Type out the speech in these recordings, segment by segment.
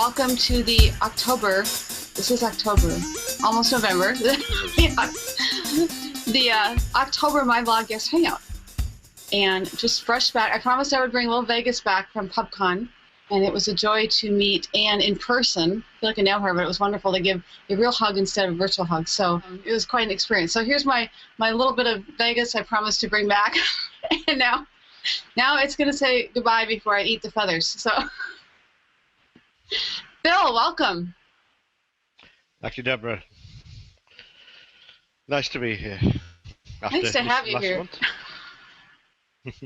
welcome to the October. This is October, almost November. the October My Blog Guest Hangout. And just fresh back. I promised I would bring Little Vegas back from PubCon, and it was a joy to meet Anne in person. I feel like I know her, but it was wonderful to give a real hug instead of a virtual hug. So it was quite an experience. So here's my little bit of Vegas I promised to bring back. And now it's going to say goodbye before I eat the feathers. So, Bill, welcome. Thank you, Deborah. Nice to be here. Nice to have you here.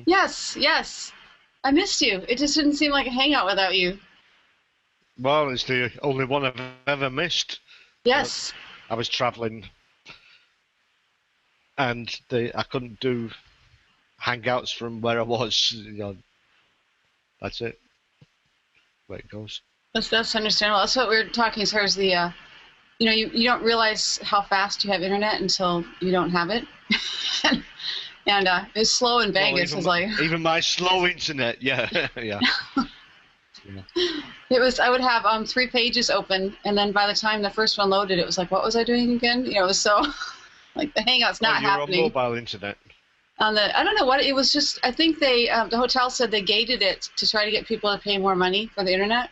Yes. I missed you. It just didn't seem like a hangout without you. Well, it's the only one I've ever missed. Yes. I was traveling, and I couldn't do hangouts from where I was. That's it. Where it goes. That's understandable. That's what we were talking as far as the, you don't realize how fast you have internet until you don't have it. And it's slow in Vegas. Even my slow internet, yeah. Yeah. It was. I would have 3 pages open, and then by the time the first one loaded, it was like, what was I doing again? It was so like the hangout's not happening. You're on mobile internet. I don't know what it was. Just I think they the hotel said they gated it to try to get people to pay more money for the internet.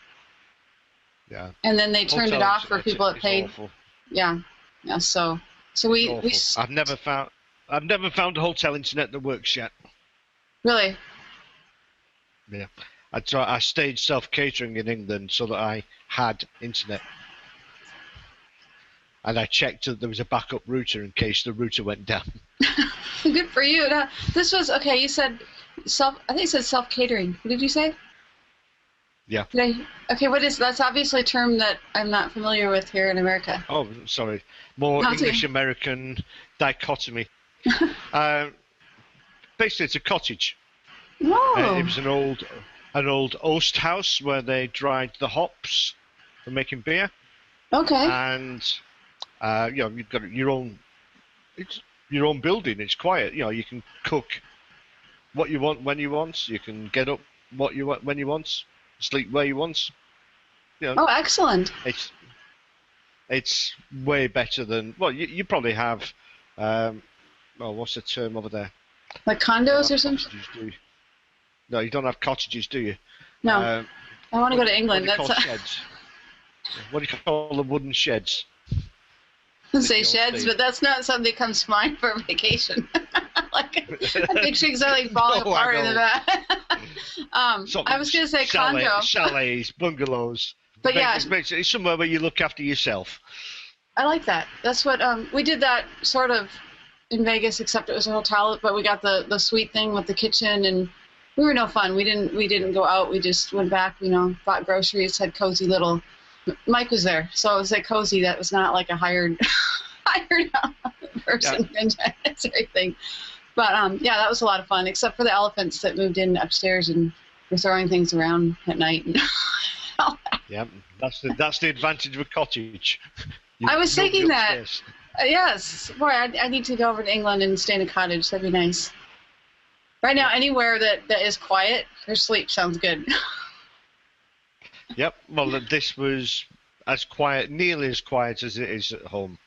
Yeah. And then they turned it off for people that paid. Awful. Yeah. So we I've never found a hotel internet that works yet. Really? Yeah. I stayed self-catering in England so that I had internet. And I checked that there was a backup router in case the router went down. Good for you. Now, this was, okay, you said I think you said self-catering. What did you say? Yeah. Okay, that's obviously a term that I'm not familiar with here in America. Oh, sorry. More English-American dichotomy. Basically, it's a cottage. Oh. It was an old oast house where they dried the hops for making beer. Okay. And you've got your own building. It's quiet. You can cook what you want when you want. You can get up what you want when you want. Sleep where you want. Oh, excellent. It's way better than you probably have. What's the term over there? Like condos or something? No, you don't have cottages, do you? No. I want to go to England. What do you call sheds? What do you call the wooden sheds? I say sheds, but that's not something that comes to mind for a vacation. Like, I'm picturing something falling apart in the back. I was going to say condo. Chalets, bungalows. But it's somewhere where you look after yourself. I like that. That's what we did that sort of in Vegas, except it was a hotel. But we got the suite thing with the kitchen, and we were no fun. We didn't go out. We just went back. Bought groceries. Had cozy little. Mike was there, so it was like cozy. That was not like a hired person thing. But that was a lot of fun, except for the elephants that moved in upstairs and were throwing things around at night. Yeah, that's the advantage of a cottage. I was thinking that. Yes, boy, I need to go over to England and stay in a cottage. That'd be nice. Right now, anywhere that is quiet for sleep sounds good. Yep. Well, this was nearly as quiet as it is at home.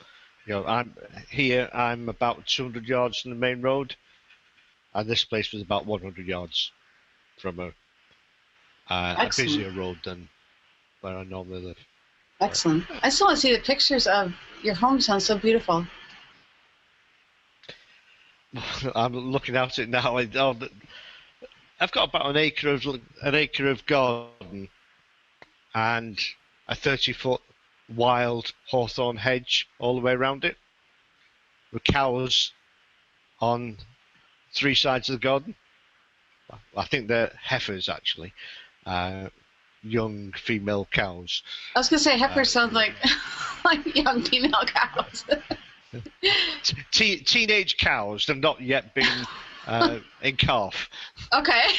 I'm about 200 yards from the main road, and this place was about 100 yards from a busier road than where I normally live. Excellent. I still want to see the pictures of your home. Sounds so beautiful. I'm looking at it now. I've got about an acre of garden and a 30-foot wild hawthorn hedge all the way around it, with cows on 3 sides of the garden. I think they're heifers, actually, young female cows. I was going to say heifers sounds like young female cows. Teenage cows have not yet been in calf. Okay.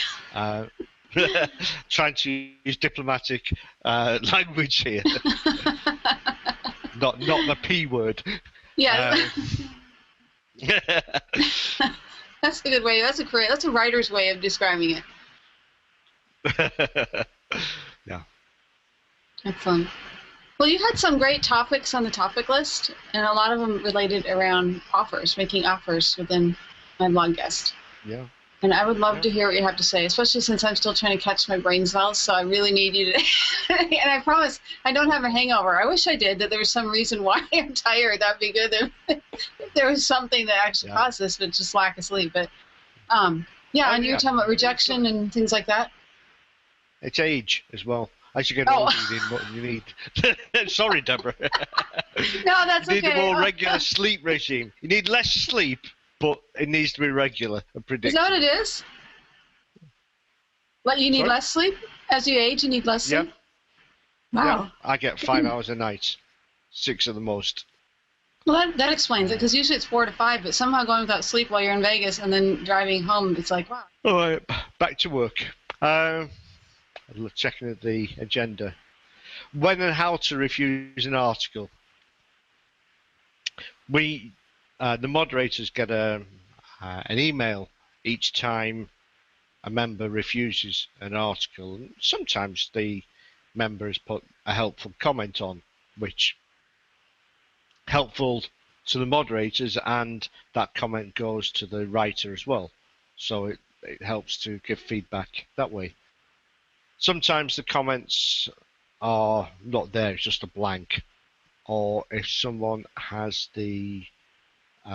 Trying to use diplomatic language here. not the P word. Yeah. That's a good way. That's a writer's way of describing it. Yeah. Excellent. Well, you had some great topics on the topic list, and a lot of them related around offers, making offers within my blog guest. Yeah. And I would love Yeah. to hear what you have to say, especially since I'm still trying to catch my brain cells. So I really need you to. And I promise I don't have a hangover. I wish I did, that there was some reason why I'm tired. That'd be good if there was something that actually caused this, but just lack of sleep. But yeah, and you were talking about rejection and things like that. It's age as well. As you get older, you need what you need. Sorry, Deborah. No, that's okay. You need a more regular sleep regime. You need less sleep, but it needs to be regular and predictable. Is that what it is? Like you need less sleep? As you age, you need less sleep? Yeah. Wow. Yeah. I get 5 hours a night. 6 at the most. Well, that explains it, because usually it's 4 to 5, but somehow going without sleep while you're in Vegas and then driving home, it's like, wow. All right, back to work. Checking at the agenda. When and how to refuse an article. We, the moderators, get an email each time a member refuses an article. And sometimes the member has put a helpful comment on, which helpful to the moderators, and that comment goes to the writer as well. So it helps to give feedback that way. Sometimes the comments are not there, it's just a blank. Or if someone has the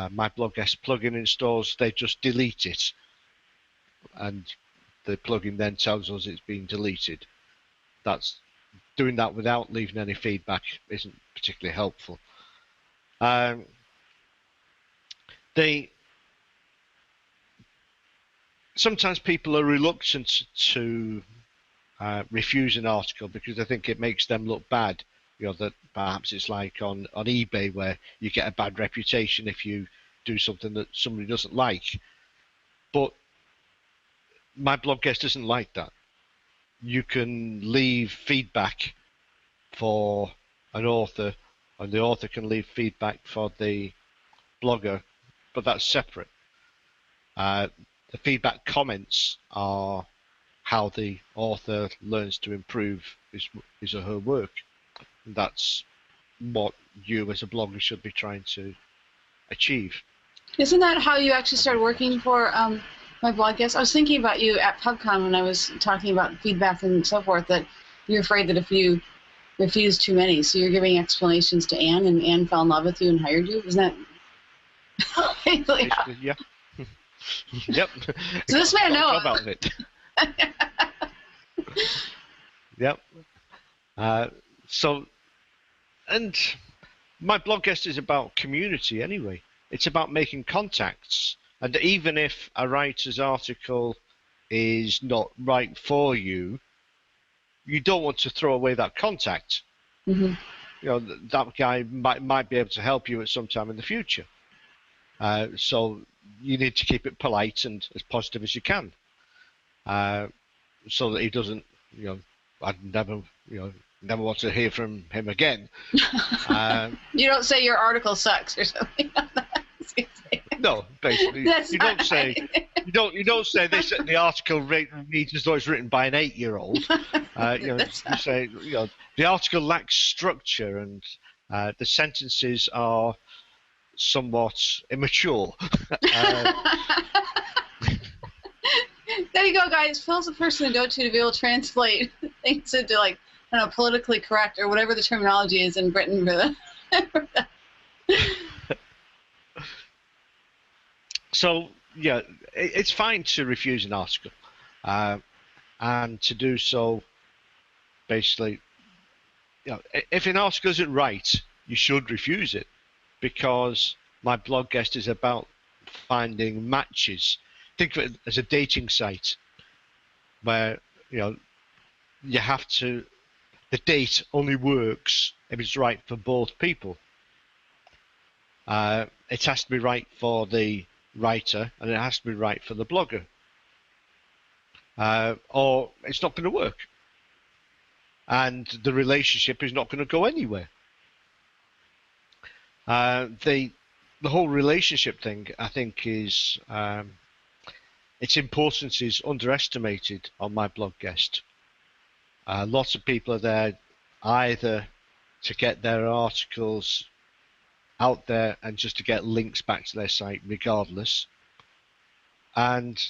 My Blog Guest plugin installed, they just delete it. And the plugin then tells us it's been deleted. Doing that without leaving any feedback isn't particularly helpful. Sometimes people are reluctant to refuse an article because they think it makes them look bad. You know, that perhaps it's like on eBay where you get a bad reputation if you do something that somebody doesn't like. But My Blog Guest isn't like that. You can leave feedback for an author, and the author can leave feedback for the blogger, but that's separate. The feedback comments are how the author learns to improve his or her work. And that's what you as a blogger should be trying to achieve. Isn't that how you actually started working for My Blog Guest? I was thinking about you at PubCon when I was talking about feedback and so forth, that you're afraid that if you refuse too many, so you're giving explanations to Anne, and Anne fell in love with you and hired you? Isn't that... Yeah. Yep. So this man knows about it. Yep. And My Blog Guest is about community anyway. It's about making contacts. And even if a writer's article is not right for you, you don't want to throw away that contact. Mm-hmm. You know, that guy might be able to help you at some time in the future. So you need to keep it polite and as positive as you can, so that he doesn't, you know, I'd never want to hear from him again. You don't say your article sucks or something. No, basically, you don't say this. The article reads as though it's written by an 8-year-old. You say, you know, the article lacks structure and the sentences are somewhat immature. There you go, guys. Phil's the person to go to be able to translate things into, like, I don't know, politically correct or whatever the terminology is in Britain for the. So yeah, it's fine to refuse an article, and to do so, basically, you know, if an article isn't right, you should refuse it, because My Blog Guest is about finding matches. Think of it as a dating site, where, you know, you have to. The date only works if it's right for both people. It has to be right for the writer and it has to be right for the blogger, or it's not going to work, and the relationship is not going to go anywhere. The whole relationship thing, I think, is its importance is underestimated on My Blog Guest. Lots of people are there either to get their articles out there and just to get links back to their site regardless. And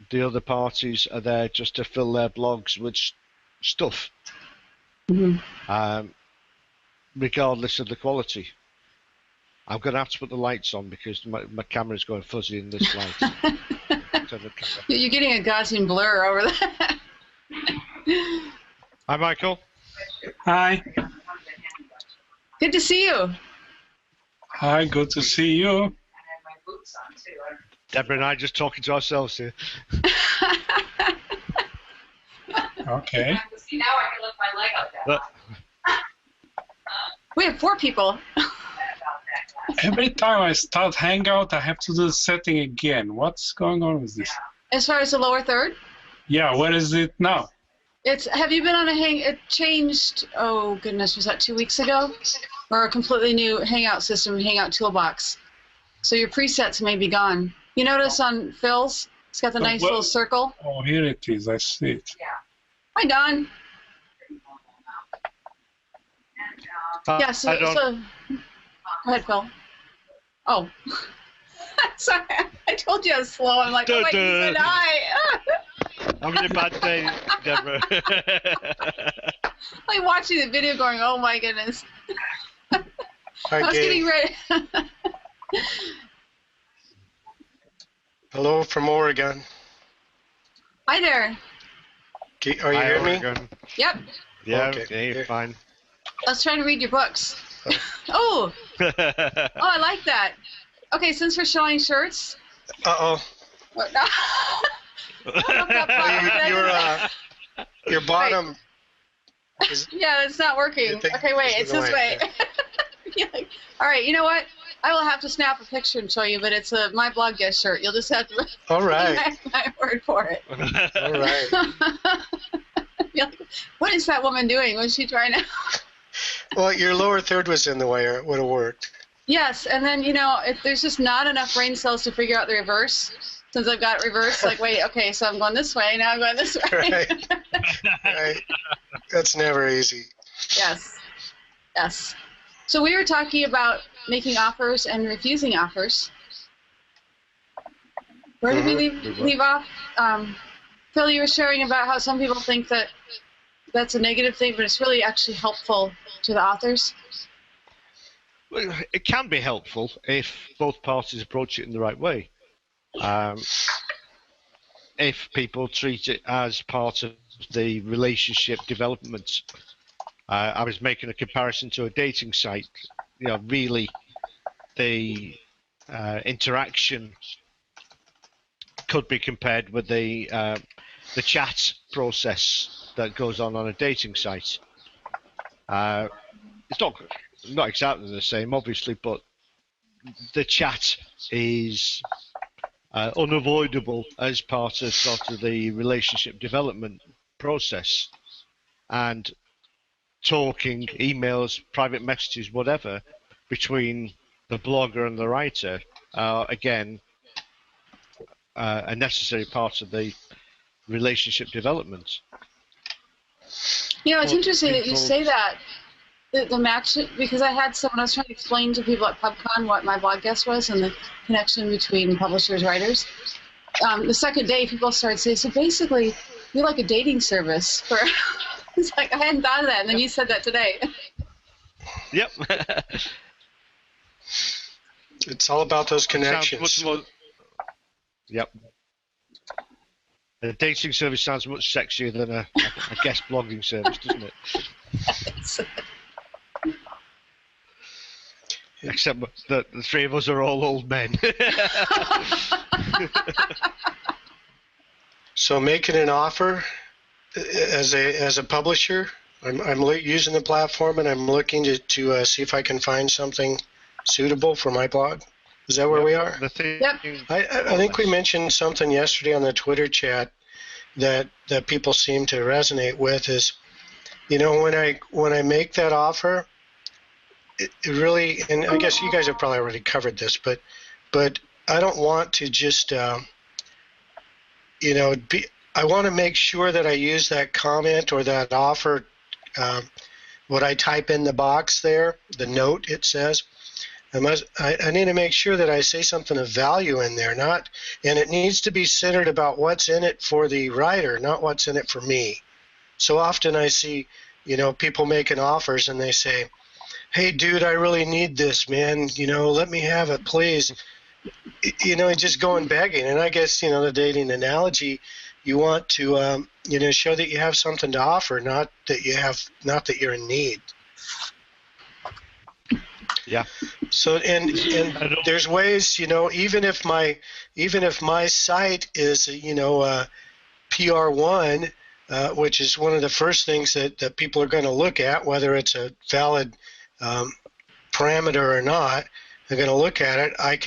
the other parties are there just to fill their blogs with stuff, regardless of the quality. I'm going to have to put the lights on because my camera's going fuzzy in this light. You're getting a Gaussian blur over there. Hi, Michael. Hi. Good to see you. Hi, good to see you. Deborah and I just talking to ourselves here. Okay. See, now I can lift my leg up there. We have 4 people. Every time I start Hangout, I have to do the setting again. What's going on with this? As far as the lower third? Yeah, where is it now? Have you been on it changed, oh goodness, was that 2 weeks ago? Or a completely new Hangout system, Hangout Toolbox. So your presets may be gone. You notice on Phil's, it's got the nice little circle. Oh, here it is, I see it. Hi, Don. Yeah, so go ahead, Phil. Oh. Sorry, I told you I was slow. I'm like, oh, wait, you said hi. I'm in a bad day, Deborah. Like watching the video going, oh my goodness. Hi, I was getting ready. Hello from Oregon. Hi there. Are you hearing me? Yep. Yeah, Okay. you're fine. I was trying to read your books. Oh, I like that. Okay, since we're showing shirts. Uh-oh. What? No. Your bottom. Yeah, it's not working. Okay, wait, it's this way. All right, you know what? I will have to snap a picture and show you, but it's my blog guest shirt. You'll just have to All right. my word for it. All right. Like, what is that woman doing? Was she trying to? Well, your lower third was in the way, or it would have worked. Yes, and then, there's just not enough brain cells to figure out the reverse. Since I've got it reversed, like, wait, okay, so I'm going this way, now I'm going this way. Right. Right. That's never easy. Yes. Yes. So we were talking about making offers and refusing offers. Where did we leave off? Phil, you were sharing about how some people think that that's a negative thing, but it's really actually helpful to the authors. Well, it can be helpful if both parties approach it in the right way. If people treat it as part of the relationship development. I was making a comparison to a dating site. Really, the interaction could be compared with the chat process that goes on a dating site. It's not exactly the same, obviously, but the chat is unavoidable as part of sort of the relationship development process. And talking, emails, private messages, whatever, between the blogger and the writer are, again, a necessary part of the relationship development. It's interesting that you say that, the match, because I had someone, I was trying to explain to people at PubCon what my blog guest was and the connection between publishers, writers. The second day, people started saying, so basically, you're like a dating service for... It's like, I hadn't thought of that, and then you said that today. Yep. It's all about those connections. Yep. A dating service sounds much sexier than a guest blogging service, doesn't it? Except that the 3 of us are all old men. So making an offer as a publisher, I'm using the platform and I'm looking to see if I can find something suitable for my blog. Is that where we are? Yep. I think we mentioned something yesterday on the Twitter chat that people seem to resonate with is, when I make that offer, it really, and I guess you guys have probably already covered this, but I don't want to just, I want to make sure that I use that comment or that offer what I type in the box there, the note it says. I need to make sure that I say something of value in there, and it needs to be centered about what's in it for the writer, not what's in it for me. So often I see, people making offers and they say, "Hey, dude, I really need this, man. Let me have it, please." Just going begging. And I guess, the dating analogy, you want to, show that you have something to offer, not that you're in need. Yeah. So and there's ways, even if my site is PR1, which is one of the first things that people are going to look at, whether it's a valid parameter or not, they're going to look at it. I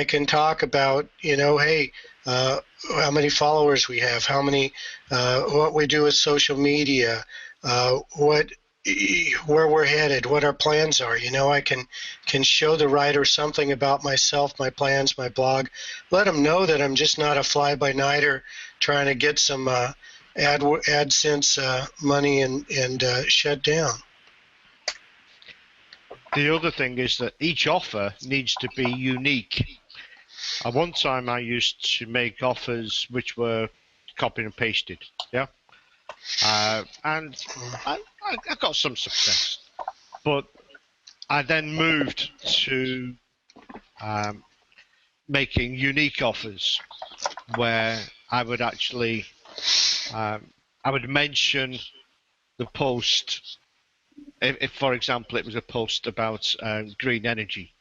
can talk about, hey, how many followers we have, how many, what we do with social media, where we're headed, what our plans are. I can show the writer something about myself, my plans, my blog. Let them know that I'm just not a fly-by-nighter trying to get some AdSense money and shut down. The other thing is that each offer needs to be unique. At one time, I used to make offers which were copied and pasted. Yeah. And I got some success, but I then moved to making unique offers where I would actually I would mention the post. If, for example, it was a post about green energy,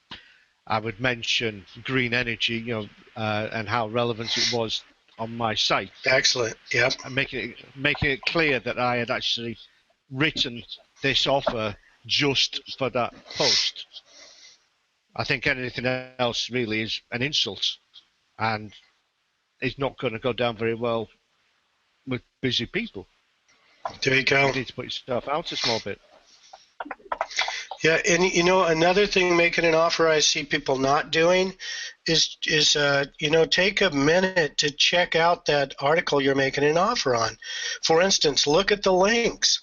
I would mention green energy, and how relevant it was on my site. Excellent. Yep. And making it clear that I had actually written this offer just for that post. I think anything else really is an insult, and it's not going to go down very well with busy people. There you go. You need to put yourself out a small bit. Yeah, and another thing making an offer I see people not doing is take a minute to check out that article you're making an offer on. For instance, look at the links.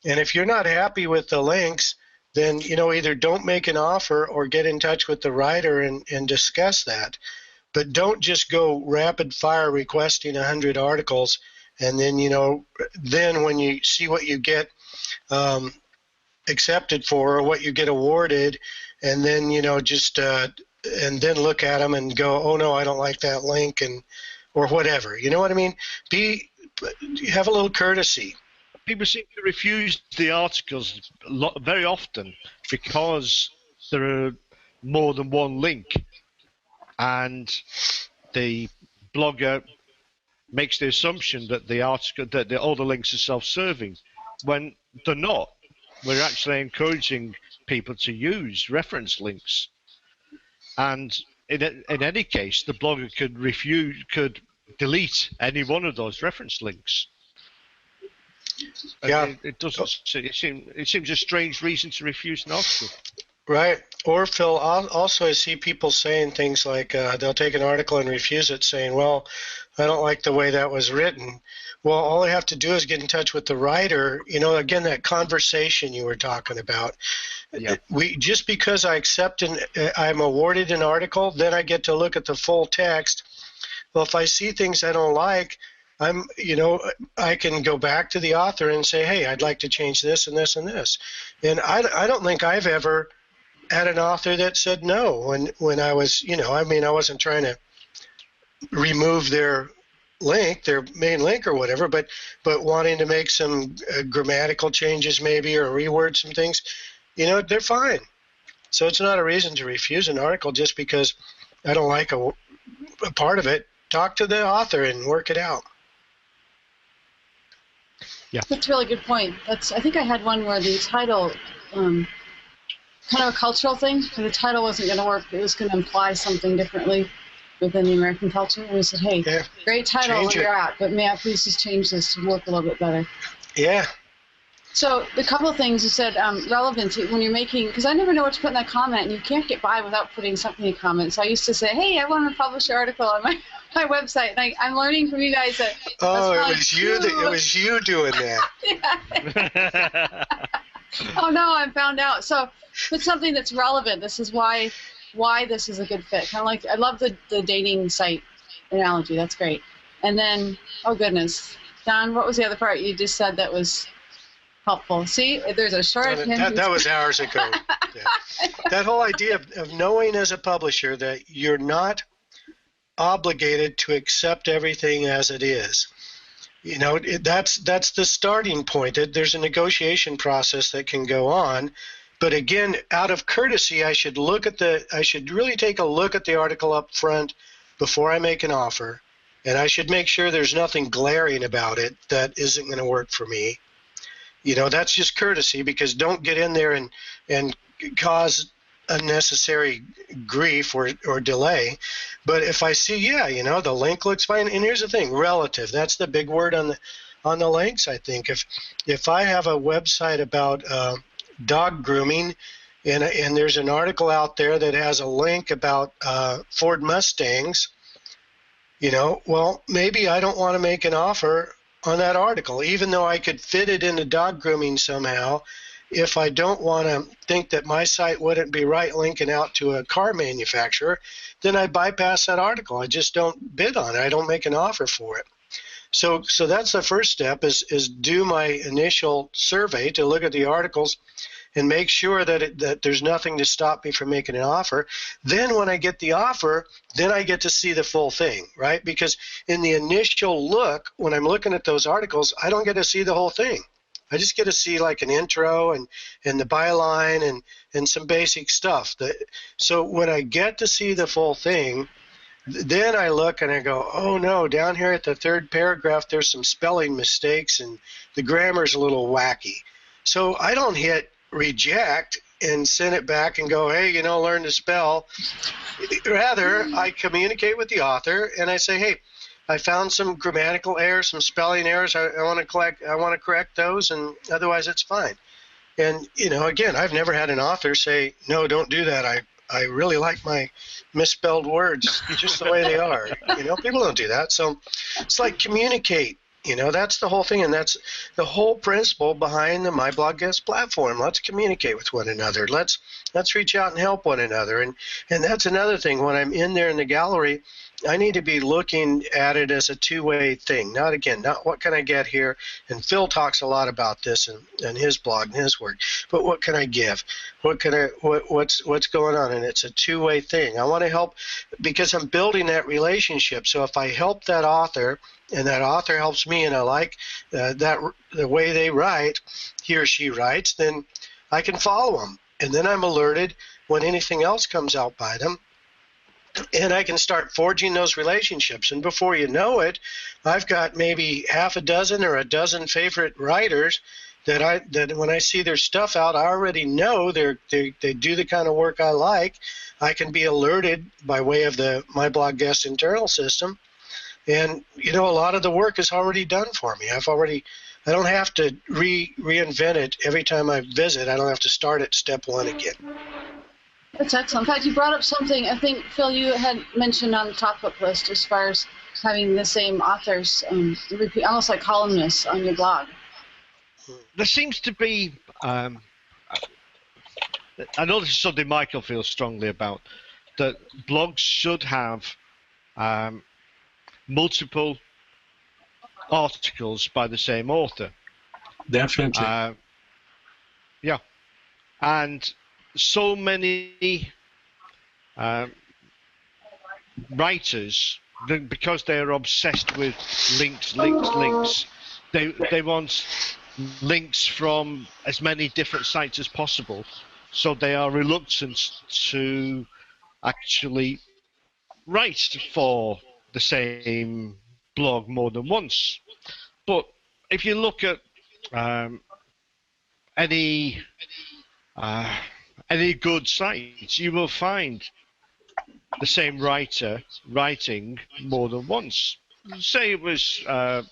And if you're not happy with the links, then either don't make an offer or get in touch with the writer and discuss that. But don't just go rapid fire requesting 100 articles, and then then when you see what you get accepted for or what you get awarded, and then and then look at them and go, "Oh no, I don't like that link," or whatever. You know what I mean? Have a little courtesy. People seem to refuse the articles very often because there are more than one link, and the blogger makes the assumption that the article, that all the links are self-serving, when they're not. We're actually encouraging people to use reference links, and in any case, the blogger could delete any one of those reference links. Yeah, it doesn't. It seems a strange reason to refuse an article. Right. Or Phil, also I see people saying things like they'll take an article and refuse it, saying, "Well, I don't like the way that was written." Well, all I have to do is get in touch with the writer. Again, that conversation you were talking about. Yeah. Just because I accept I'm awarded an article, then I get to look at the full text. Well, if I see things I don't like, I can go back to the author and say, "Hey, I'd like to change this and this and this." And I don't think I've ever had an author that said no when I was, I wasn't trying to remove their link, their main link or whatever, but wanting to make some grammatical changes maybe or reword some things, they're fine. So it's not a reason to refuse an article just because I don't like a part of it. Talk to the author and work it out. Yeah, that's a really good point. I think I had one where the title, kind of a cultural thing, the title wasn't going to work. It was going to imply something differently within the American culture. And we said, "Hey, great title where you're at, but may I please just change this to work a little bit better?" Yeah. So the couple of things you said, relevant when you're making, because I never know what to put in that comment, and you can't get by without putting something in comments. So I used to say, "Hey, I want to publish an article on my website." And I'm learning from you guys that. Oh, it was you doing that. Oh no, I found out. So put something that's relevant. This is why this is a good fit. Kind of like, I love the dating site analogy. That's great. And then, oh goodness, Don, what was the other part you just said that was helpful? See, there's a short hint. That was hours ago. Yeah. That whole idea of knowing as a publisher that you're not obligated to accept everything as it is. You know, that's the starting point. There's a negotiation process that can go on, but again, out of courtesy, I should really take a look at the article up front before I make an offer, and I should make sure there's nothing glaring about it that isn't going to work for me. You know, that's just courtesy, because don't get in there and cause unnecessary grief or delay. But if I see, yeah, you know, the link looks fine, and here's the thing, relative. That's the big word on the links, I think. If I have a website about dog grooming, and there's an article out there that has a link about Ford Mustangs, you know, well, maybe I don't want to make an offer on that article, even though I could fit it into dog grooming somehow. If I don't want to think that my site wouldn't be right linking out to a car manufacturer, then I bypass that article. I just don't bid on it. I don't make an offer for it. So that's the first step, is do my initial survey to look at the articles and make sure that there's nothing to stop me from making an offer. Then when I get the offer, then I get to see the full thing, right? Because in the initial look, when I'm looking at those articles, I don't get to see the whole thing. I just get to see like an intro and the byline and some basic stuff. So when I get to see the full thing, then I look and I go, oh no, down here at the third paragraph, there's some spelling mistakes and the grammar's a little wacky. So I don't hit reject and send it back and go, hey, you know, learn to spell. Rather, I communicate with the author and I say, hey, I found some grammatical errors, some spelling errors. I want to correct those, and otherwise it's fine. And you know, again, I've never had an author say, no, don't do that. I really like my misspelled words just the way they are. You know, people don't do that. So it's like communicate. You know, that's the whole thing, and that's the whole principle behind the My Blog Guest platform. Let's communicate with one another. Let's reach out and help one another. And that's another thing. When I'm in there in the gallery, I need to be looking at it as a two-way thing. Not what can I get here? And Phil talks a lot about this in his blog and his work. But what can I give? What's going on? And it's a two-way thing. I want to help because I'm building that relationship. So if I help that author and that author helps me and I like the way they write, he or she writes, then I can follow them. And then I'm alerted when anything else comes out by them. And I can start forging those relationships. And before you know it, I've got maybe half a dozen or a dozen favorite writers that when I see their stuff out, I already know they do the kind of work I like. I can be alerted by way of the My Blog Guest internal system. And, you know, a lot of the work is already done for me. I don't have to reinvent it every time I visit. I don't have to start at step one again. That's excellent. In fact, you brought up something, I think, Phil, you had mentioned on the top book list as far as having the same authors repeat, almost like columnists on your blog. There seems to be, I know this is something Michael feels strongly about, that blogs should have multiple articles by the same author. Definitely. Yeah. And so many writers, because they're obsessed with links, they want links from as many different sites as possible, so they are reluctant to actually write for the same blog more than once. But if you look at any good sites, you will find the same writer writing more than once. Say it was a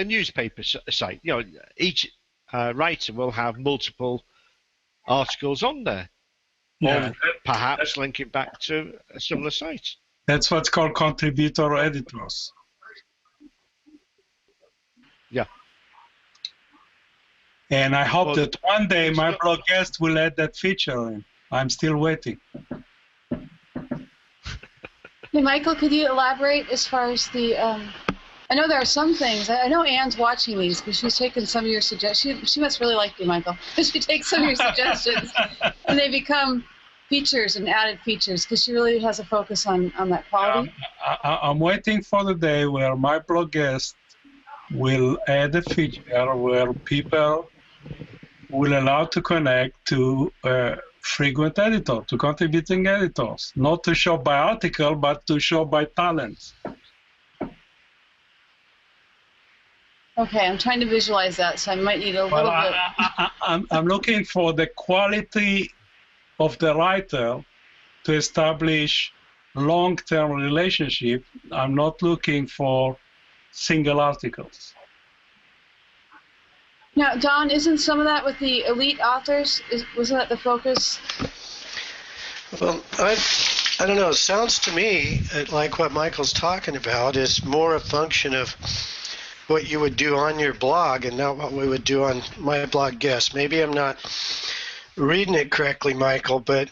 newspaper site. You know, each writer will have multiple articles on there, or perhaps linking back to a similar site. That's what's called contributor editors. Yeah. And I hope that one day my blog guest will add that feature in. I'm still waiting. Hey, Michael, could you elaborate as far as the, I know there are some things, I know Anne's watching these because she's taken some of your suggestions. She must really like you, Michael, because she takes some of your suggestions and they become features and added features because she really has a focus on that quality. I'm waiting for the day where my blog guest will add a feature where people will allow to connect to frequent editor, to contributing editors, not to show by article, but to show by talent. Okay, I'm trying to visualize that, so I might need a little bit. I'm looking for the quality of the writer to establish long-term relationship. I'm not looking for single articles. Now, Don, isn't some of that with the elite authors? Wasn't that the focus? Well, I don't know. It sounds to me like what Michael's talking about is more a function of what you would do on your blog and not what we would do on my blog guest. Maybe I'm not reading it correctly, Michael, but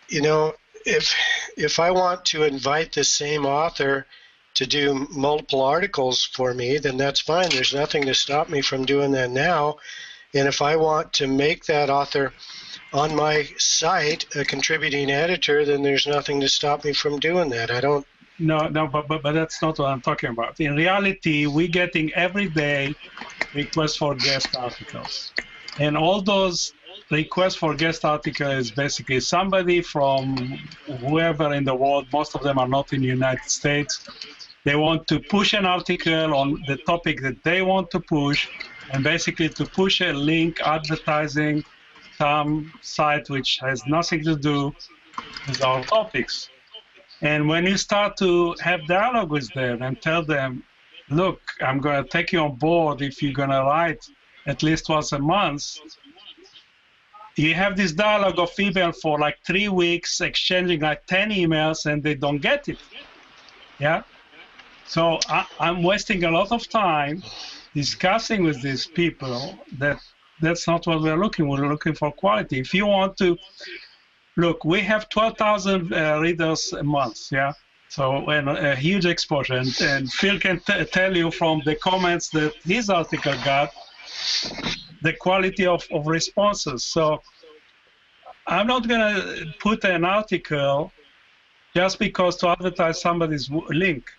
you know, if I want to invite the same author to do multiple articles for me, then that's fine. There's nothing to stop me from doing that now. And if I want to make that author on my site a contributing editor, then there's nothing to stop me from doing that. I don't. No, but that's not what I'm talking about. In reality, we're getting every day requests for guest articles. And all those requests for guest articles is basically somebody from whoever in the world, most of them are not in the United States. They want to push an article on the topic that they want to push, and basically to push a link advertising some site which has nothing to do with our topics. And when you start to have dialogue with them and tell them, look, I'm going to take you on board if you're going to write at least once a month, you have this dialogue of email for like 3 weeks, exchanging like 10 emails, and they don't get it. Yeah? So I'm wasting a lot of time discussing with these people that that's not what we're looking for. We're looking for quality. If you want to, look, we have 12,000 readers a month, yeah? So a huge exposure. And Phil can tell you from the comments that his article got, the quality of responses. So I'm not going to put an article just because to advertise somebody's link.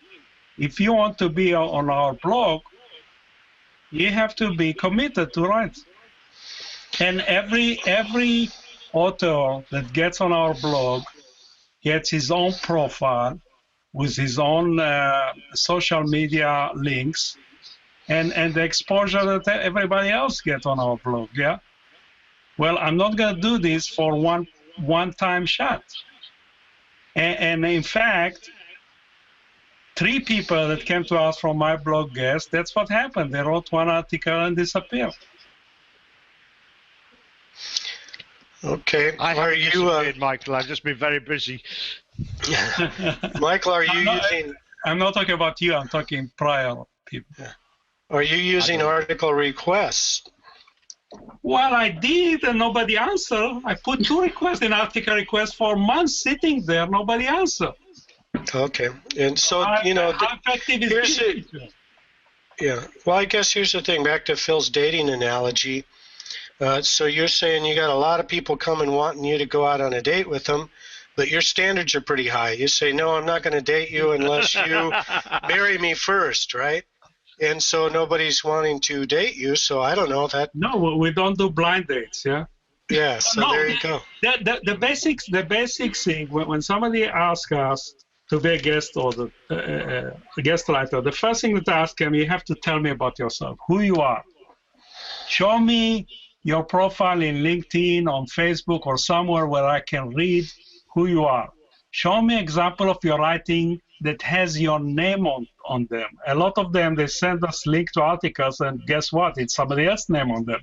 If you want to be on our blog, you have to be committed to write. And every author that gets on our blog gets his own profile with his own social media links and the exposure that everybody else gets on our blog, yeah? Well, I'm not going to do this for one-time shot. And in fact, 3 people that came to us from my blog guest, that's what happened. They wrote one article and disappeared. Okay. Are you, Michael? I've just been very busy. Michael, are you using? I'm not talking about you. I'm talking prior people. Yeah. Are you using article requests? Well, I did, and nobody answered. I put 2 requests in article requests for months sitting there. Nobody answered. Okay, and so you know, how effective is this? Yeah. Well, I guess here's the thing. Back to Phil's dating analogy. So you're saying you got a lot of people coming wanting you to go out on a date with them, but your standards are pretty high. You say, no, I'm not going to date you unless you marry me first, right? And so nobody's wanting to date you, so I don't know if that... No, we don't do blind dates, yeah? Yeah, so no, there you go. The basic thing, when somebody asks us to be a guest or a guest writer, the first thing that I ask them, you have to tell me about yourself, who you are. Show me your profile in LinkedIn, on Facebook, or somewhere where I can read who you are. Show me example of your writing that has your name on them. A lot of them, they send us link to articles, and guess what? It's somebody else's name on them.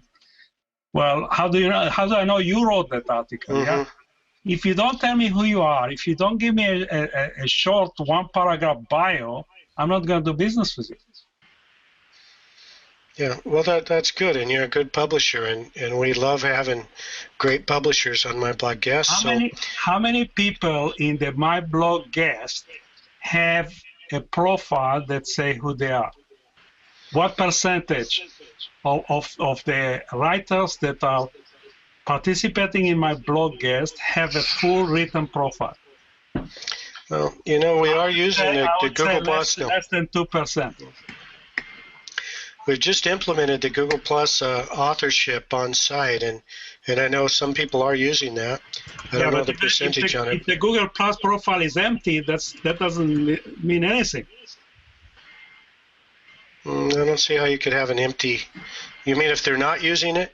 Well, how do I know you wrote that article? Mm-hmm. Yeah? If you don't tell me who you are, if you don't give me a short 1-paragraph bio, I'm not going to do business with you. Yeah, well, that's good, and you're a good publisher, and we love having great publishers on My Blog Guest. How many people in the My Blog Guest have a profile that say who they are? What percentage of the writers that are participating in My Blog Guest have a full written profile? Well, you know, we are using the Google Plus now. Less than 2%. We've just implemented the Google Plus authorship on site, and I know some people are using that. I don't know the percentage on it. If the Google Plus profile is empty, that doesn't mean anything. I don't see how you could have an empty. You mean if they're not using it?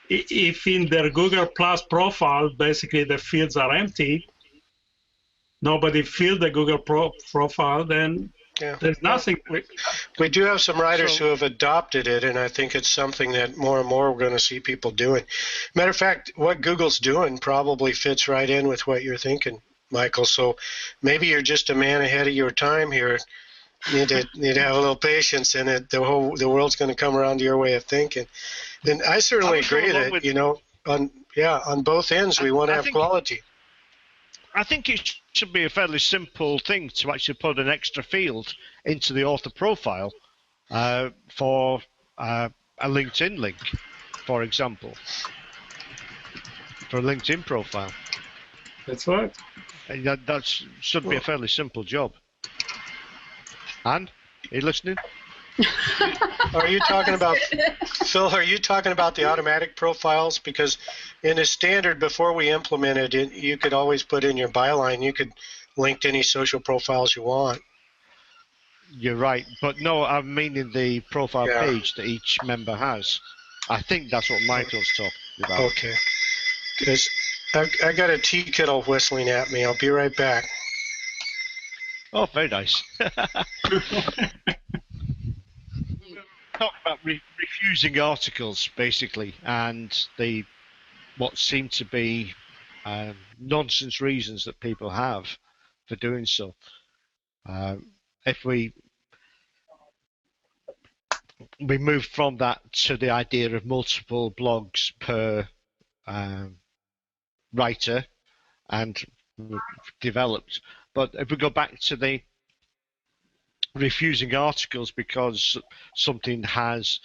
If in their Google Plus profile, basically the fields are empty, nobody filled the Google profile, then there's nothing. We do have some writers who have adopted it, and I think it's something that more and more we're going to see people doing. Matter of fact, what Google's doing probably fits right in with what you're thinking, Michael. So maybe you're just a man ahead of your time here. You need to have a little patience, and the world's going to come around to your way of thinking. And I certainly agree that, you know, on both ends we want to have quality. I think it should be a fairly simple thing to actually put an extra field into the author profile for a LinkedIn link, for example, for a LinkedIn profile. That's right. And that should be a fairly simple job. And are you listening? Are you talking about, Phil, are you talking about the automatic profiles? Because in a standard, before we implemented it, you could always put in your byline. You could link to any social profiles you want. You're right. But no, I'm meaning the profile page that each member has. I think that's what Michael's talking about. Okay. Because I got a tea kettle whistling at me. I'll be right back. Oh, very nice. Talk about refusing articles, basically, and what seem to be nonsense reasons that people have for doing so. If we move from that to the idea of multiple blogs per writer and developed, but if we go back to the refusing articles because something has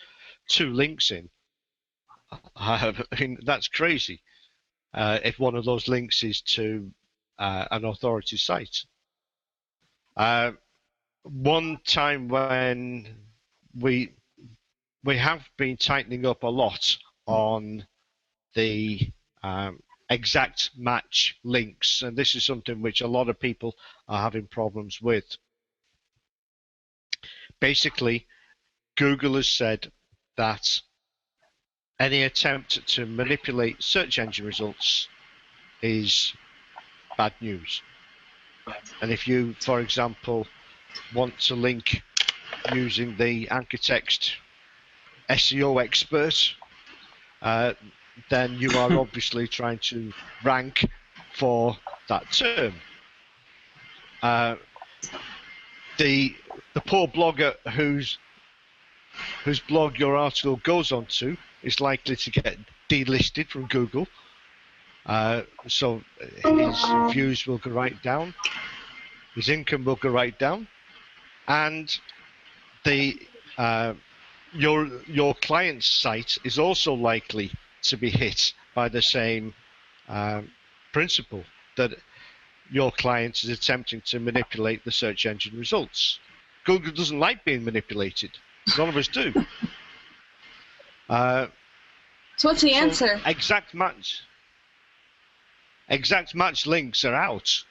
2 links in, I mean, that's crazy. If one of those links is to an authority site. One time when we have been tightening up a lot on the exact match links, and this is something which a lot of people are having problems with. Basically, Google has said that any attempt to manipulate search engine results is bad news. And if you, for example, want to link using the anchor text SEO expert, then you are obviously trying to rank for that term. The poor blogger whose blog your article goes onto is likely to get delisted from Google. So his views will go right down, his income will go right down, and your client's site is also likely to be hit by the same principle, that your client is attempting to manipulate the search engine results. Google doesn't like being manipulated. None of us do. So what's the answer? Exact match links are out.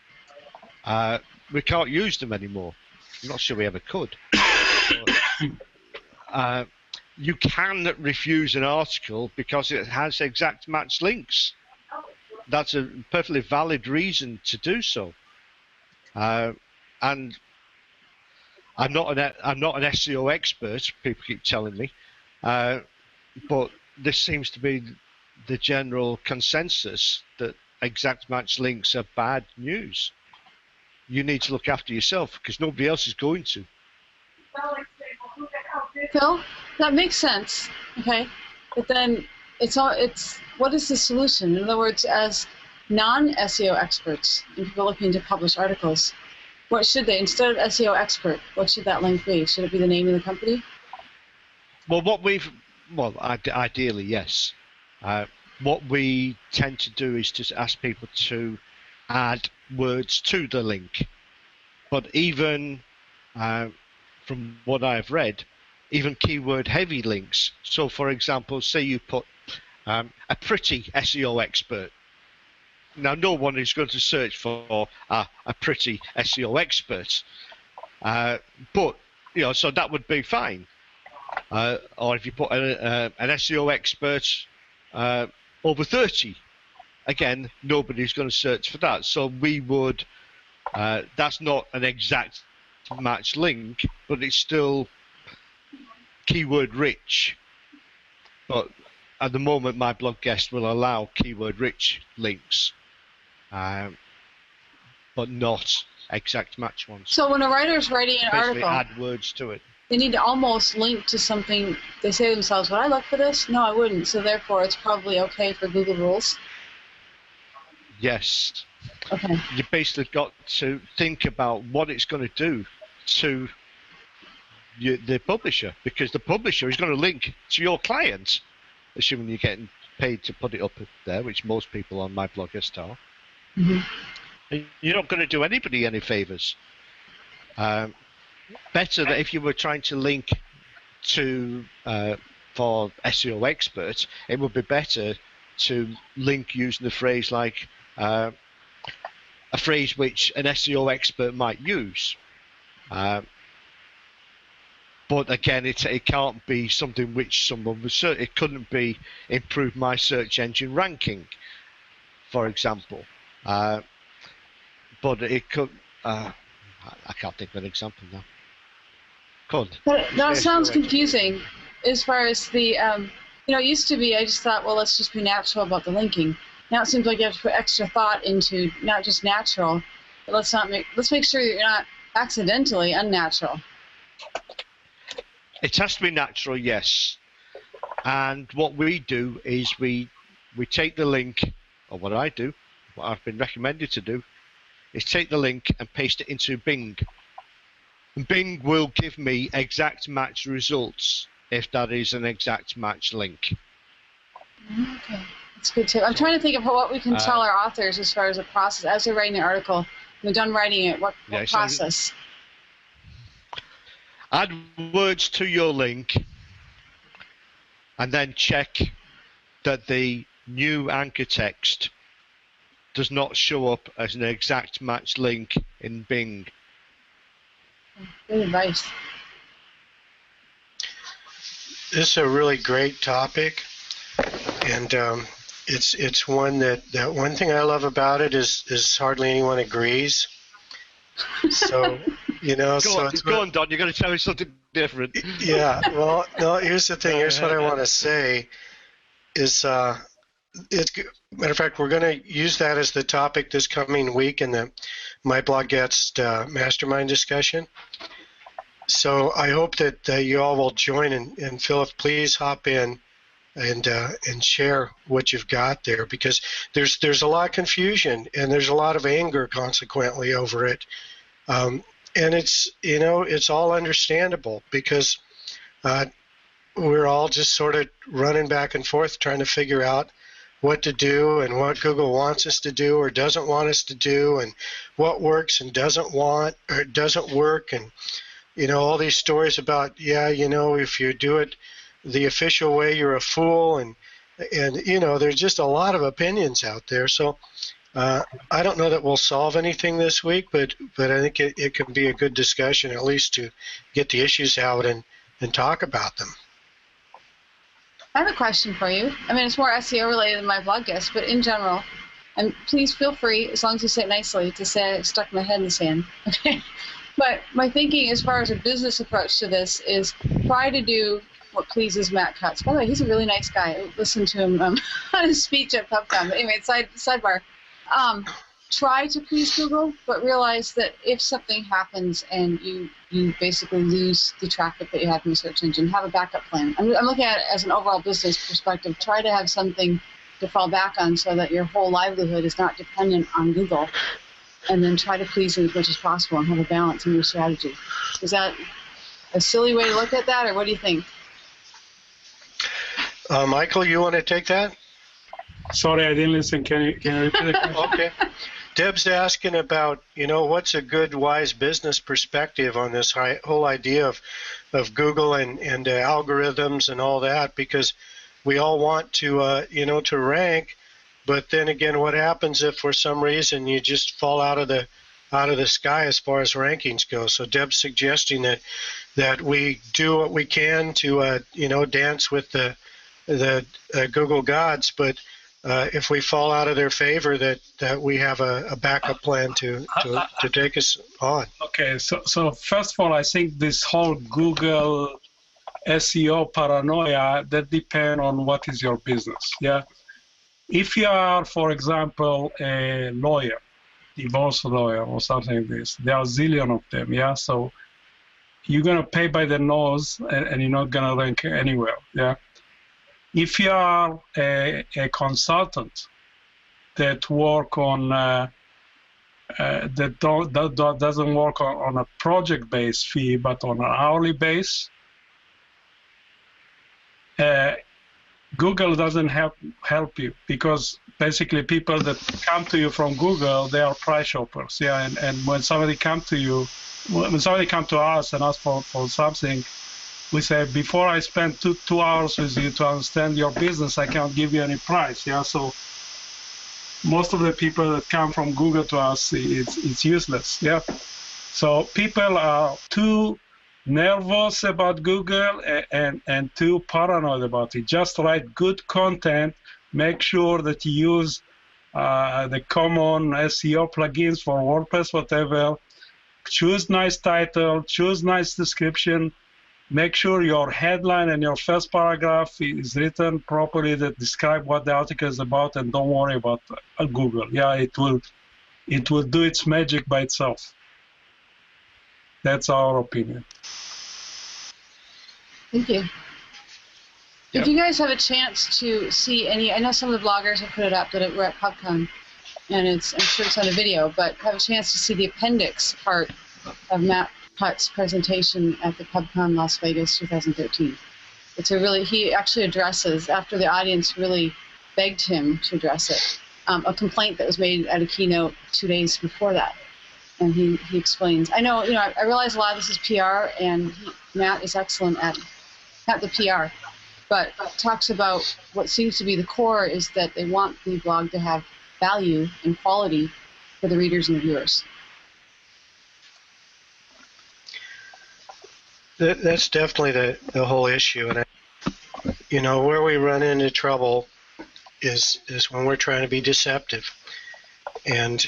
We can't use them anymore. I'm not sure we ever could. You can refuse an article because it has exact match links. That's a perfectly valid reason to do so. And I'm not an SEO expert, people keep telling me, but this seems to be the general consensus that exact match links are bad news. You need to look after yourself because nobody else is going to. Phil? That makes sense. Okay, but then it's what is the solution? In other words, as non-SEO experts and people looking to publish articles, what should they, instead of SEO expert, what should that link be? Should it be the name of the company? Well, ideally, yes. What we tend to do is just ask people to add words to the link. But even from what I've read, even keyword-heavy links. So, for example, say you put a pretty SEO expert. Now, no one is going to search for a pretty SEO expert, but so that would be fine. Or if you put an SEO expert over 30, again, nobody's going to search for that. So we would. That's not an exact match link, but it's still keyword rich. But at the moment, my blog guest will allow keyword rich links, but not exact match ones. So when a writer's writing an basically article, add words to it. They need to almost link to something. They say to themselves, would I look for this? No, I wouldn't. So therefore, it's probably okay for Google rules. Yes. Okay. You basically got to think about what it's going to do to the publisher, because the publisher is going to link to your client, assuming you're getting paid to put it up there, which most people on my blog are. Mm-hmm. And you're not going to do anybody any favors. Better that if you were trying to link to for SEO experts, it would be better to link using the phrase like a phrase which an SEO expert might use. But again, it can't be something which someone would search. It couldn't be improve my search engine ranking, for example. But it could. I can't think of an example now. Could. But that sounds confusing as far as the, it used to be I just thought, well, let's just be natural about the linking. Now it seems like you have to put extra thought into not just natural, but let's make sure that you're not accidentally unnatural. It has to be natural, yes. And what we do is we take the link, or what I do, what I've been recommended to do, is take the link and paste it into Bing. And Bing will give me exact match results if that is an exact match link. Okay, that's good too. I'm trying to think of what we can tell our authors as far as a process. As they're writing the article, when they're done writing it, what process? Add words to your link and then check that the new anchor text does not show up as an exact match link in Bing. Good advice. This is a really great topic, and it's one that one thing I love about it is hardly anyone agrees. So go on, Don. You're going to tell me something different. Yeah. Well, no. Here's the thing. Here's what I want to say. Is matter of fact, we're going to use that as the topic this coming week in the My Blog Guest Mastermind discussion. So I hope that you all will join, and Philip, please hop in and share what you've got there, because there's a lot of confusion and there's a lot of anger consequently over it, and it's all understandable because we're all just sort of running back and forth trying to figure out what to do and what Google wants us to do or doesn't want us to do, and what works and doesn't work, and all these stories about if you do it the official way you're a fool, and there's just a lot of opinions out there. So I don't know that we'll solve anything this week, but I think it can be a good discussion, at least to get the issues out and talk about them. I have a question for you. I mean, it's more SEO related than My Blog Guest, but in general, and please feel free, as long as you say it nicely, to say I stuck my head in the sand. Okay. But my thinking as far as a business approach to this is try to do what pleases Matt Cutts. By the way, he's a really nice guy. I listened to him on his speech at PubCon. But anyway, sidebar. try to please Google, but realize that if something happens and you basically lose the traffic that you have from the search engine, have a backup plan. I'm looking at it as an overall business perspective. Try to have something to fall back on so that your whole livelihood is not dependent on Google, and then try to please them as much as possible and have a balance in your strategy. Is that a silly way to look at that, or what do you think? Michael, you want to take that? Sorry, I didn't listen. Can you repeat the question? Okay. Deb's asking about, what's a good, wise business perspective on this whole idea of Google and algorithms and all that, because we all want to, to rank, but then again, what happens if for some reason you just fall out of the sky as far as rankings go? So Deb's suggesting that we do what we can to, dance with the Google gods, but if we fall out of their favor, that we have a backup plan to take us on. Okay, so first of all, I think this whole Google SEO paranoia, that depends on what is your business. Yeah, if you are, for example, a lawyer, divorce lawyer or something like this, there are a zillion of them. Yeah, so you're gonna pay by the nose, and you're not gonna rank anywhere. Yeah. If you are a consultant that work on that doesn't work on a project-based fee but on an hourly base, Google doesn't help you, because basically people that come to you from Google, they are price shoppers. Yeah, and when somebody come to us and ask for something, we say, before I spend two hours with you to understand your business, I can't give you any price. Yeah, so most of the people that come from Google to us, it's useless. Yeah, so people are too nervous about Google and too paranoid about it. Just write good content. Make sure that you use the common SEO plugins for WordPress, whatever. Choose nice title. Choose nice description. Make sure your headline and your first paragraph is written properly, that describe what the article is about, and don't worry about Google. Yeah, it will do its magic by itself. That's our opinion. Thank you. Yep. If you guys have a chance to see any, I know some of the bloggers have put it up that were at PubCon, and I'm sure it's on a video, but have a chance to see the appendix part of Matt Putt's presentation at the PubCon Las Vegas 2013. He actually addresses, after the audience really begged him to address it, a complaint that was made at a keynote 2 days before that. And he explains. I know, I realize a lot of this is PR, and Matt is excellent at the PR, but talks about what seems to be the core is that they want the blog to have value and quality for the readers and the viewers. That's definitely the whole issue, and where we run into trouble is when we're trying to be deceptive. And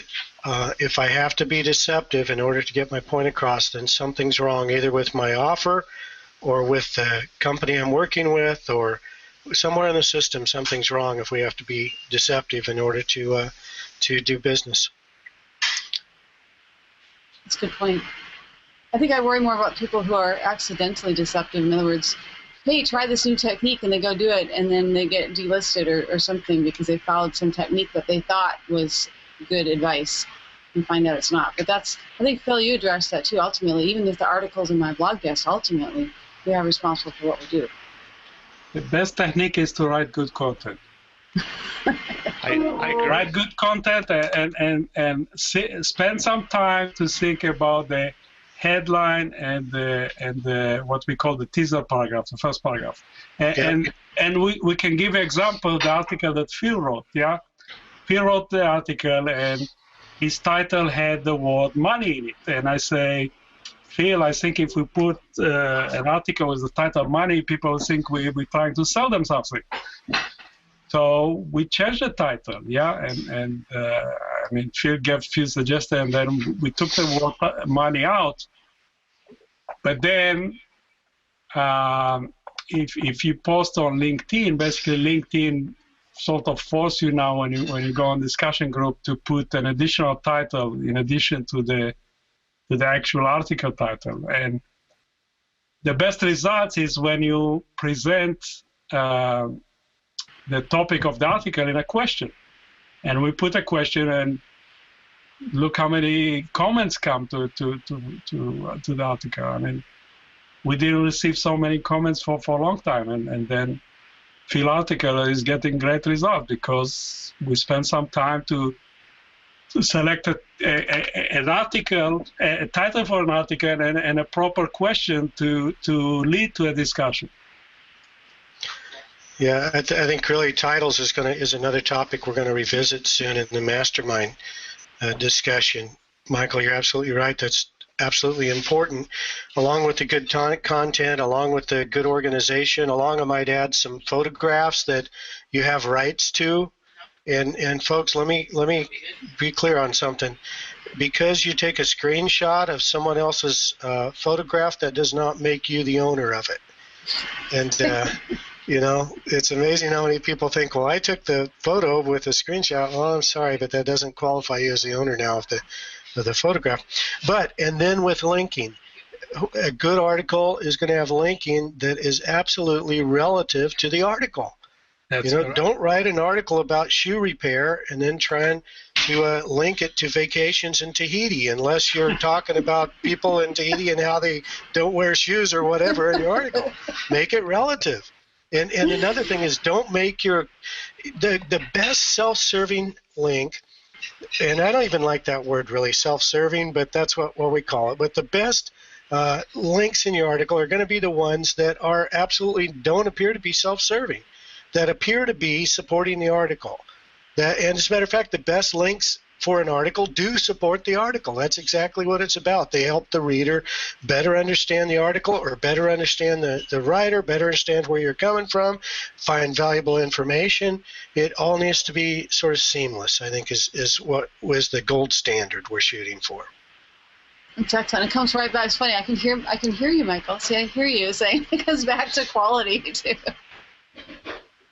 if I have to be deceptive in order to get my point across, then something's wrong, either with my offer or with the company I'm working with, or somewhere in the system something's wrong if we have to be deceptive in order to do business. That's a good point. I think I worry more about people who are accidentally deceptive. In other words, hey, try this new technique, and they go do it, and then they get delisted or something because they followed some technique that they thought was good advice and find out it's not. But I think, Phil, you addressed that too, ultimately. Even if the articles in my blog guests, ultimately, we are responsible for what we do. The best technique is to write good content. I agree. Write good content and spend some time to think about the headline and the what we call the teaser paragraph, the first paragraph, and we can give example of the article that Phil wrote. Yeah, Phil wrote the article and his title had the word money in it, and I say, Phil, I think if we put an article with the title money, people think we're trying to sell them something. So we changed the title, yeah, and I mean, Phil gave few suggestions, and then we took the word money out. But then, if you post on LinkedIn, basically LinkedIn sort of force you now when you go on discussion group to put an additional title in addition to the actual article title. And the best results is when you present the topic of the article in a question. And we put a question and look how many comments come to the article. I mean, we didn't receive so many comments for a long time. And then Phil article is getting great results because we spent some time to select an article, a title for an article, and a proper question to lead to a discussion. Yeah, I think really titles is another topic we're going to revisit soon in the mastermind discussion. Michael, you're absolutely right. That's absolutely important. Along with the good content, along with the good organization, I might add some photographs that you have rights to. And folks, let me be clear on something. Because you take a screenshot of someone else's photograph, that does not make you the owner of it. And you know, it's amazing how many people think, well, I took the photo with a screenshot. Well, I'm sorry, but that doesn't qualify you as the owner now of the photograph. And then with linking, a good article is going to have linking that is absolutely relative to the article. That's correct. Correct. Don't write an article about shoe repair and then trying to link it to vacations in Tahiti, unless you're talking about people in Tahiti and how they don't wear shoes or whatever in your article. Make it relative. And another thing is, don't make the best self-serving link, and I don't even like that word really, self-serving, but that's what we call it. But the best links in your article are going to be the ones that are absolutely don't appear to be self-serving, that appear to be supporting the article. And as a matter of fact, the best links for an article do support the article. That's exactly what it's about. They help the reader better understand the article, or better understand the writer, better understand where you're coming from, find valuable information. It all needs to be sort of seamless, I think, is what was the gold standard we're shooting for. It's excellent. It comes right back. It's funny. I can hear you, Michael. See, I hear you saying it comes back to quality too.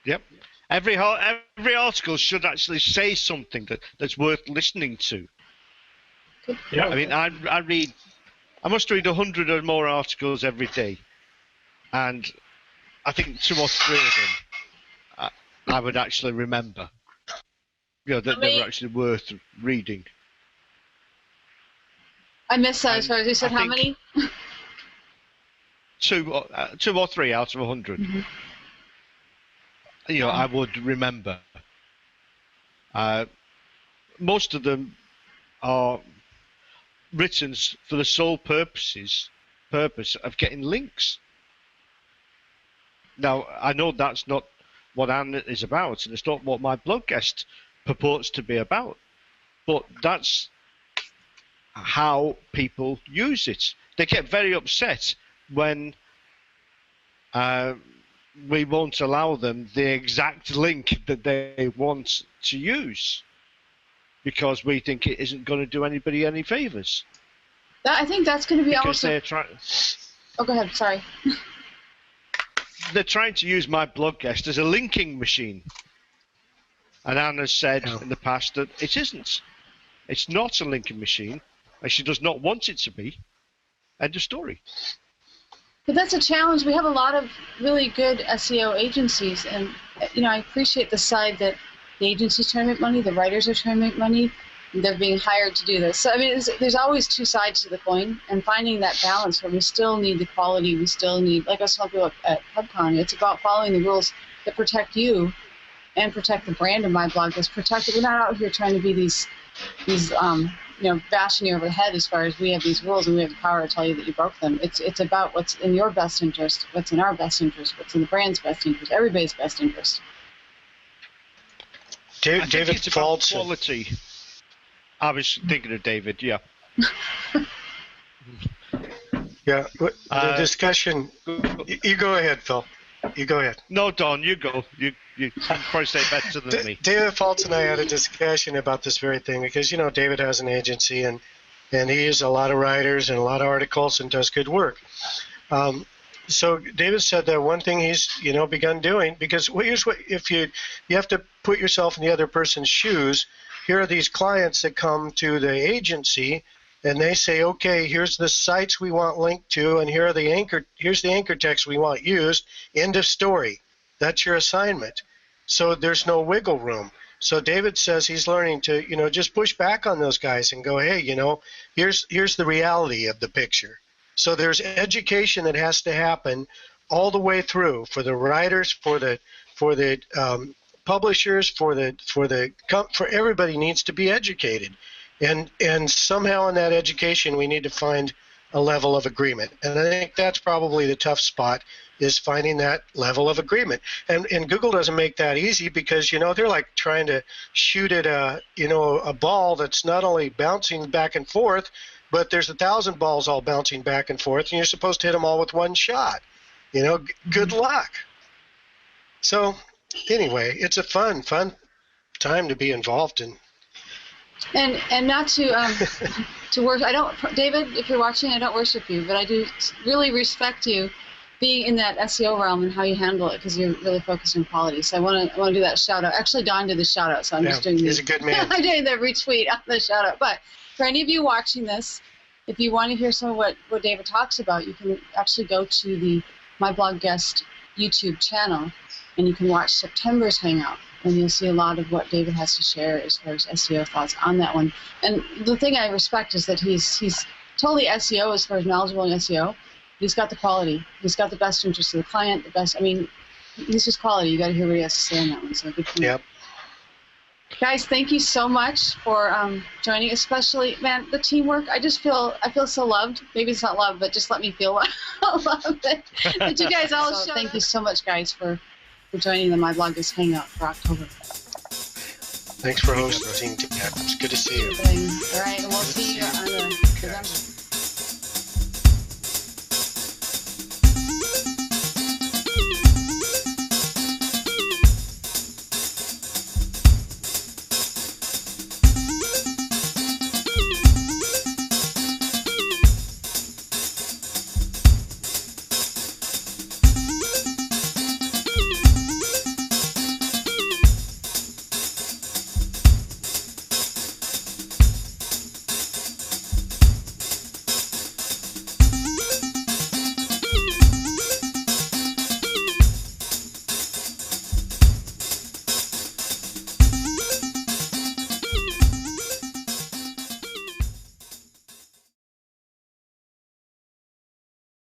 Yep. Every article should actually say something that's worth listening to. Yeah. I mean, I must read 100 or more articles every day, and I think 2 or 3 of them I would actually remember. You know, that they were actually worth reading. I missed that. As far as you said, how many? 2 or 3 out of 100. Mm-hmm. You know, I would remember. Most of them are written for the sole purpose of getting links. Now, I know that's not what Anne is about, and it's not what my blog guest purports to be about, but that's how people use it. They get very upset when we won't allow them the exact link that they want to use, because we think it isn't going to do anybody any favors. I think that's going to be because also. They're trying. Oh, go ahead. Sorry. They're trying to use my blog guest as a linking machine, and Anne has said in the past that it isn't. It's not a linking machine, and she does not want it to be. End of story. But that's a challenge. We have a lot of really good SEO agencies, and you know, I appreciate the side that the agency's trying to make money, the writers are trying to make money, and they're being hired to do this. So I mean, there's always 2 sides to the coin, and finding that balance where we still need the quality, we still need, like I was telling people at PubCon, it's about following the rules that protect you and protect the brand of my blog. That's protected. We're not out here trying to be these you know, bashing you over the head as far as we have these rules and we have the power to tell you that you broke them. It's about what's in your best interest, what's in our best interest, what's in the brand's best interest, everybody's best interest. David Faltz. Quality. I was thinking of David, yeah. Yeah, the discussion. You go ahead, Phil. You go ahead. No, Don, you go. You probably say better than me. David Faltz and I had a discussion about this very thing because, you know, David has an agency and he uses a lot of writers and a lot of articles and does good work. So David said that one thing he's begun doing, because here's what, if you have to put yourself in the other person's shoes. Here are these clients that come to the agency and they say, okay, here's the sites we want linked to, and here's the anchor text we want used. End of story. That's your assignment. So there's no wiggle room. So David says he's learning to, just push back on those guys and go, hey, here's the reality of the picture. So there's education that has to happen all the way through for the writers, for the publishers, for everybody needs to be educated, and somehow in that education we need to find a level of agreement. And I think that's probably the tough spot, is finding that level of agreement. And Google doesn't make that easy, because they're like trying to shoot at a ball that's not only bouncing back and forth, but there's 1,000 balls all bouncing back and forth, and you're supposed to hit them all with one shot. Good luck. So anyway, it's a fun time to be involved in. And not to worship. David, if you're watching, I don't worship you, but I do really respect you being in that SEO realm and how you handle it, because you're really focused on quality. So I want to do that shout out. Actually, Don did the shout out, so I'm just doing he's a good man. I'm doing the retweet on the shout out. But for any of you watching this, if you want to hear some of what David talks about, you can actually go to the My Blog Guest YouTube channel, and you can watch September's Hangout, and you'll see a lot of what David has to share as far as SEO thoughts on that one. And the thing I respect is that he's totally SEO as far as knowledgeable in SEO. He's got the quality. He's got the best interest of the client, he's just quality. You got to hear what he has to say on that one. So good point. Yep. Guys, thank you so much for joining, especially, man, the teamwork. I feel so loved. Maybe it's not love, but just let me feel loved. That you guys all show. Thank you so much, guys, for joining the My Blog Guest Hangout for October. Thanks for hosting. It's good to see you. All right, and we'll see you on the November.